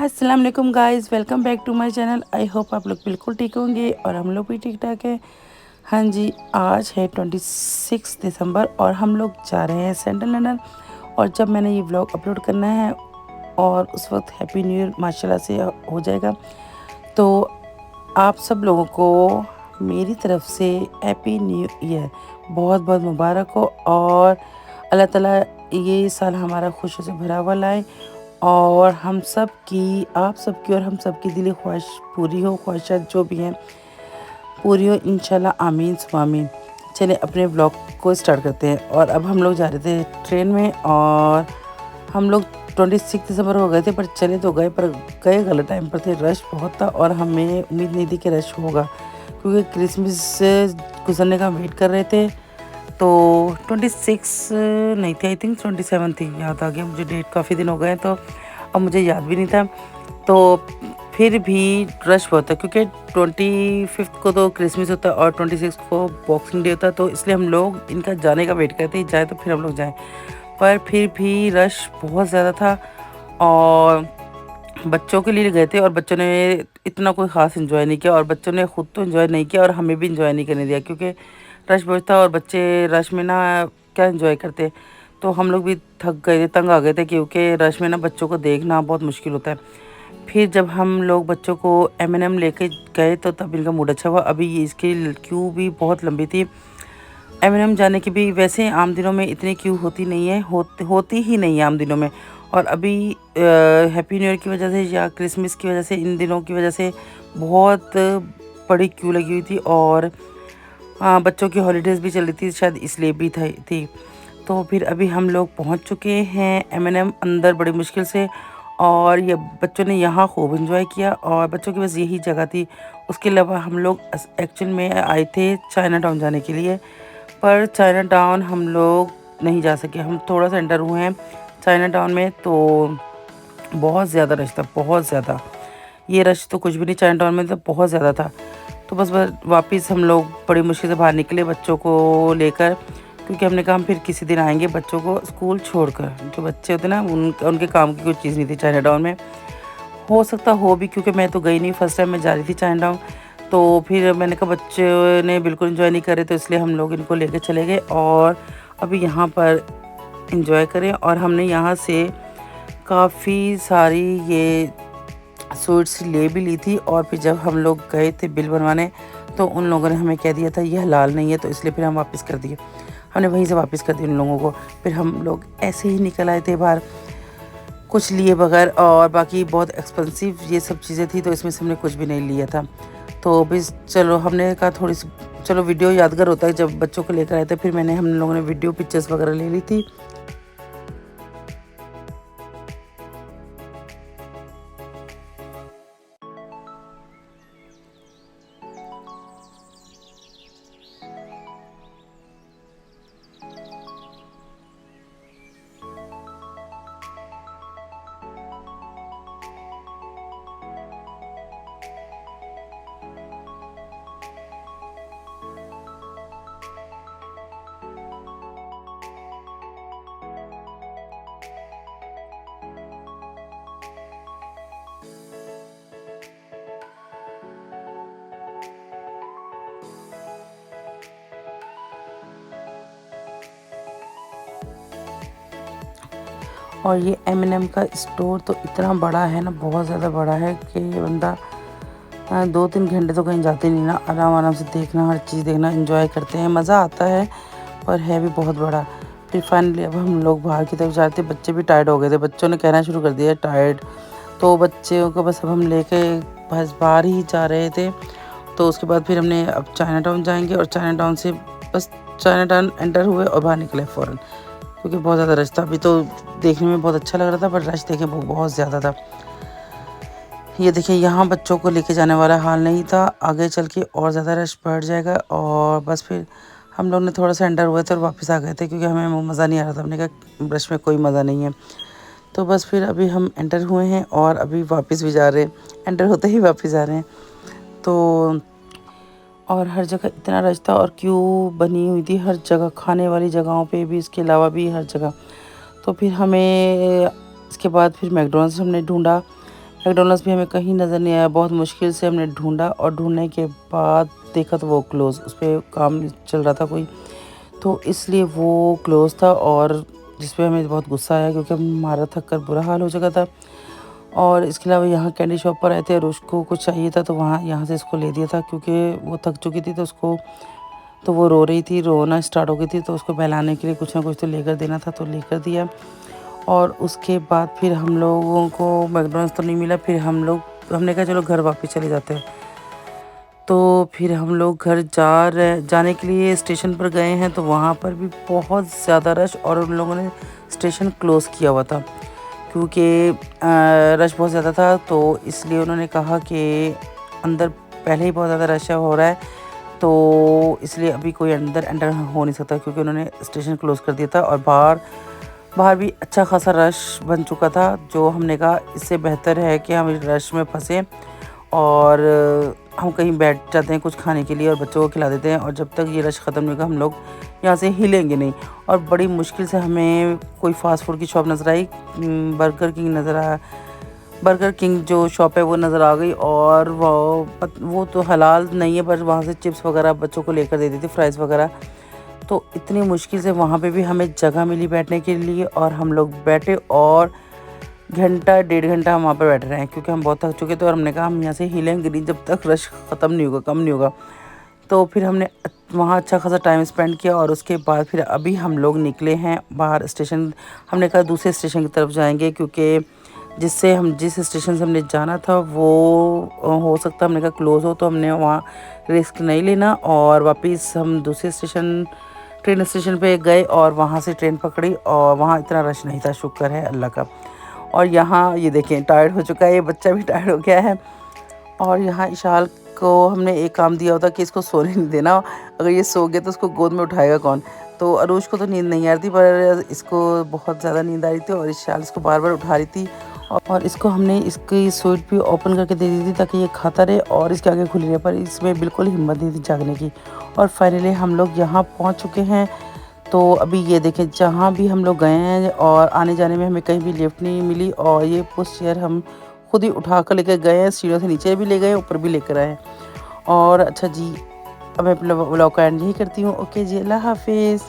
अस्सलाम वालेकुम guys, welcome back to my channel. I hope आप लोग बिल्कुल ठीक होंगे और हम लोग भी ठीक ठाक हैं। हाँ जी, आज है 26 दिसंबर और हम लोग जा रहे हैं सेंट्रल लंदन। और जब मैंने ये व्लॉग अपलोड करना है और उस वक्त हैप्पी न्यू ईयर माशाल्लाह से हो जाएगा, तो आप सब लोगों को मेरी तरफ से हैप्पी न्यू ईयर बहुत बहुत मुबारक हो। और अल्लाह ताला ये साल हमारा खुशियों से भरा हुआ लाए और हम सब की, आप सब की और हम सब की दिली ख्वाहिश पूरी हो, ख्वाहिशात जो भी हैं पूरी हो इंशाल्लाह, आमीन सुम्मा आमीन। चलिए अपने ब्लॉग को स्टार्ट करते हैं। और अब हम लोग जा रहे थे ट्रेन में और हम लोग 26 दिसंबर को गए थे, पर चले तो गए पर गए गलत टाइम पर थे। रश बहुत था और हमें उम्मीद नहीं थी कि रश होगा, क्योंकि क्रिसमस से गुजरने का वेट कर रहे थे। तो 26 नहीं थी, आई थिंक 27 थी, याद आ गया मुझे, डेट काफ़ी दिन हो गए तो अब मुझे याद भी नहीं था। तो फिर भी रश बहुत था, क्योंकि 25 को तो क्रिसमस होता है और 26 को बॉक्सिंग डे होता है, तो इसलिए हम लोग इनका जाने का वेट करते हैं, जाए तो फिर हम लोग जाएं। पर फिर भी रश बहुत ज़्यादा था और बच्चों के लिए गए थे और बच्चों ने इतना कोई ख़ास इन्जॉय नहीं किया और बच्चों ने ख़ुद तो इन्जॉय नहीं किया और हमें भी इन्जॉय नहीं करने दिया, क्योंकि रश बहुत था और बच्चे रश में ना क्या इन्जॉय करते। तो हम लोग भी थक गए थे, तंग आ गए थे, क्योंकि रश में ना बच्चों को देखना बहुत मुश्किल होता है। फिर जब हम लोग बच्चों को M&M लेके गए तो तब इनका मूड अच्छा हुआ। अभी ये इसकी क्यू भी बहुत लंबी थी। M&M जाने की भी वैसे आम दिनों में इतनी क्यू होती नहीं है, होती ही नहीं है आम दिनों में। और अभी हैप्पी न्यू ईयर की वजह से या क्रिसमस की वजह से, इन दिनों की वजह से बहुत बड़ी क्यू लगी हुई थी। और बच्चों की हॉलीडेज़ भी चल रही थी, शायद इसलिए भी थी। तो फिर अभी हम लोग पहुंच चुके हैं M&M अंदर बड़ी मुश्किल से, और ये बच्चों ने यहाँ खूब इन्जॉय किया और बच्चों की बस यही जगह थी। उसके अलावा हम लोग एक्चुअल में आए थे चाइना टाउन जाने के लिए, पर चाइना टाउन हम लोग नहीं जा सके। हम थोड़ा सा एंटर हुए हैं चाइना टाउन में, तो बहुत ज़्यादा रश था, बहुत ज़्यादा। ये रश तो कुछ भी नहीं, चाइना टाउन में तो बहुत ज़्यादा था। तो बस वापस हम लोग बड़ी मुश्किल से बाहर निकले बच्चों को लेकर, क्योंकि हमने कहा हम फिर किसी दिन आएंगे बच्चों को स्कूल छोड़कर। जो बच्चे होते ना उनके काम की कोई चीज़ नहीं थी चाइना टाउन में। हो सकता हो भी, क्योंकि मैं तो गई नहीं, फर्स्ट टाइम मैं जा रही थी चाइना टाउन। तो फिर मैंने कहा बच्चे ने बिल्कुल इन्जॉय नहीं करे, तो इसलिए हम लोग इनको लेकर चले गए और अभी यहाँ पर इन्जॉय करें। और हमने यहाँ से काफ़ी सारी ये स्वीट्स ले भी ली थी। और फिर जब हम लोग गए थे बिल बनवाने, तो उन लोगों ने हमें कह दिया था ये हलाल नहीं है, तो इसलिए फिर हम वापस कर दिए। हमने वहीं से वापस कर दिया उन लोगों को। फिर हम लोग ऐसे ही निकल आए थे बाहर कुछ लिए बगैर, और बाकी बहुत एक्सपेंसिव ये सब चीज़ें थी, तो इसमें से हमने कुछ भी नहीं लिया था। तो बस चलो, हमने कहा थोड़ी सी चलो वीडियो यादगार होता है। जब बच्चों को लेकर आए थे फिर हम लोगों ने वीडियो पिक्चर्स वगैरह ले ली थी। और ये M&M का स्टोर तो इतना बड़ा है ना, बहुत ज़्यादा बड़ा है कि बंदा 2-3 घंटे तो कहीं जाते नहीं ना, आराम आराम से देखना, हर चीज़ देखना, एंजॉय करते हैं, मज़ा आता है। पर है भी बहुत बड़ा। फिर फाइनली अब हम लोग बाहर की तरफ जा रहे थे। बच्चे भी टायर्ड हो गए थे, बच्चों ने कहना शुरू कर दिया टायर्ड। तो बच्चों को बस अब हम लेके बस बाहर ही जा रहे थे। तो उसके बाद फिर हमने अब चाइना टाउन जाएंगे और चाइना टाउन से बस चाइना टाउन एंटर हुए और बाहर निकले फ़ौरन, क्योंकि बहुत ज़्यादा रश था। अभी तो देखने में बहुत अच्छा लग रहा था, पर रश देखें बहुत ज़्यादा था। ये देखिए, यहाँ बच्चों को लेके जाने वाला हाल नहीं था, आगे चल के और ज़्यादा रश बढ़ जाएगा। और बस फिर हम लोग ने थोड़ा सा एंटर हुए थे और वापस आ गए थे, क्योंकि हमें मज़ा नहीं आ रहा था। हमने कहा रश में कोई मज़ा नहीं है। तो बस फिर अभी हम एंटर हुए हैं और अभी वापस भी जा रहे हैं, एंटर होते ही वापस जा रहे हैं। तो और हर जगह इतना रश था और क्यू बनी हुई थी हर जगह, खाने वाली जगहों पे भी, इसके अलावा भी हर जगह। तो फिर हमें इसके बाद फिर मैकडॉनल्ड्स हमने ढूंढा। मैकडॉनल्ड्स भी हमें कहीं नज़र नहीं आया। बहुत मुश्किल से हमने ढूंढा और ढूंढने के बाद देखा तो वो क्लोज़, उस पर काम चल रहा था कोई, तो इसलिए वो क्लोज़ था। और जिस पे हमें बहुत गुस्सा आया क्योंकि हमारा थक कर बुरा हाल हो चुका था। और इसके अलावा यहाँ कैंडी शॉप पर आए थे और उसको कुछ चाहिए था, तो वहाँ यहाँ से इसको ले दिया था क्योंकि वो थक चुकी थी। तो वो रो रही थी, रोना स्टार्ट हो गई थी, तो उसको बहलाने के लिए कुछ ना कुछ तो लेकर देना था, तो लेकर दिया। और उसके बाद फिर हम लोगों को मैकडॉनल्ड्स तो नहीं मिला। फिर हमने कहा चलो घर वापस चले जाते हैं। तो फिर हम लोग घर जाने के लिए स्टेशन पर गए हैं, तो वहाँ पर भी बहुत ज़्यादा रश, और उन लोगों ने स्टेशन क्लोज़ किया हुआ था क्योंकि रश बहुत ज़्यादा था। तो इसलिए उन्होंने कहा कि अंदर पहले ही बहुत ज़्यादा रश हो रहा है, तो इसलिए अभी कोई अंदर एंटर हो नहीं सकता क्योंकि उन्होंने स्टेशन क्लोज़ कर दिया था। और बाहर बाहर भी अच्छा खासा रश बन चुका था, जो हमने कहा इससे बेहतर है कि हम इस रश में फंसें और हम कहीं बैठ जाते हैं कुछ खाने के लिए और बच्चों को खिला देते हैं, और जब तक ये रश ख़त्म नहीं होगा हम लोग यहाँ से हिलेंगे नहीं। और बड़ी मुश्किल से हमें कोई फ़ास्ट फूड की शॉप नज़र आई, बर्गर किंग जो शॉप है वो नज़र आ गई। और वो तो हलाल नहीं है, पर वहाँ से चिप्स वगैरह बच्चों को लेकर दे दी थी, फ्राइज़ वगैरह। तो इतनी मुश्किल से वहाँ पे भी हमें जगह मिली बैठने के लिए, और हम लोग बैठे और घंटा 1.5 घंटा हम वहाँ पर बैठे रहे क्योंकि हम बहुत थक चुके थे। और हमने कहा हम यहाँ से हिलेंगे नहीं जब तक रश ख़त्म नहीं होगा, कम नहीं होगा। तो फिर हमने वहाँ अच्छा खासा टाइम स्पेंड किया, और उसके बाद फिर अभी हम लोग निकले हैं बाहर स्टेशन। हमने कहा दूसरे स्टेशन की तरफ जाएंगे क्योंकि जिस स्टेशन से हमने जाना था वो हो सकता हमने कहा क्लोज़ हो, तो हमने वहाँ रिस्क नहीं लेना। और वापस हम दूसरे ट्रेन स्टेशन पे गए और वहाँ से ट्रेन पकड़ी, और वहाँ इतना रश नहीं था, शुक्र है अल्लाह का। और यहाँ ये देखें टायर्ड हो चुका है, ये बच्चा भी टायर्ड हो गया है। और यहाँ इशाल को हमने एक काम दिया होता कि इसको सोने नहीं देना, अगर ये सो गया तो उसको गोद में उठाएगा कौन। तो अरूज को तो नींद नहीं आ रही थी, पर इसको बहुत ज़्यादा नींद आ रही थी, और इशाल इसको बार बार उठा रही थी। और इसको हमने इसकी स्वीट भी ओपन करके दे दी थी ताकि ये खाता रहे और इसके आगे खुली रहे, पर इसमें बिल्कुल हिम्मत नहीं थी जागने की। और फाइनली हम लोग यहाँ पहुँच चुके हैं। तो अभी ये देखें जहाँ भी हम लोग गए हैं और आने जाने में हमें कहीं भी लिफ्ट नहीं मिली, और ये पुश चेयर हम खुद ही उठा कर लेकर गए हैं, सीढ़ियों से नीचे भी ले गए, ऊपर भी लेकर आए। और अच्छा जी, अब मैं अपने व्लॉग का एंड यही करती हूँ। ओके जी, अल्लाह हाफिज़।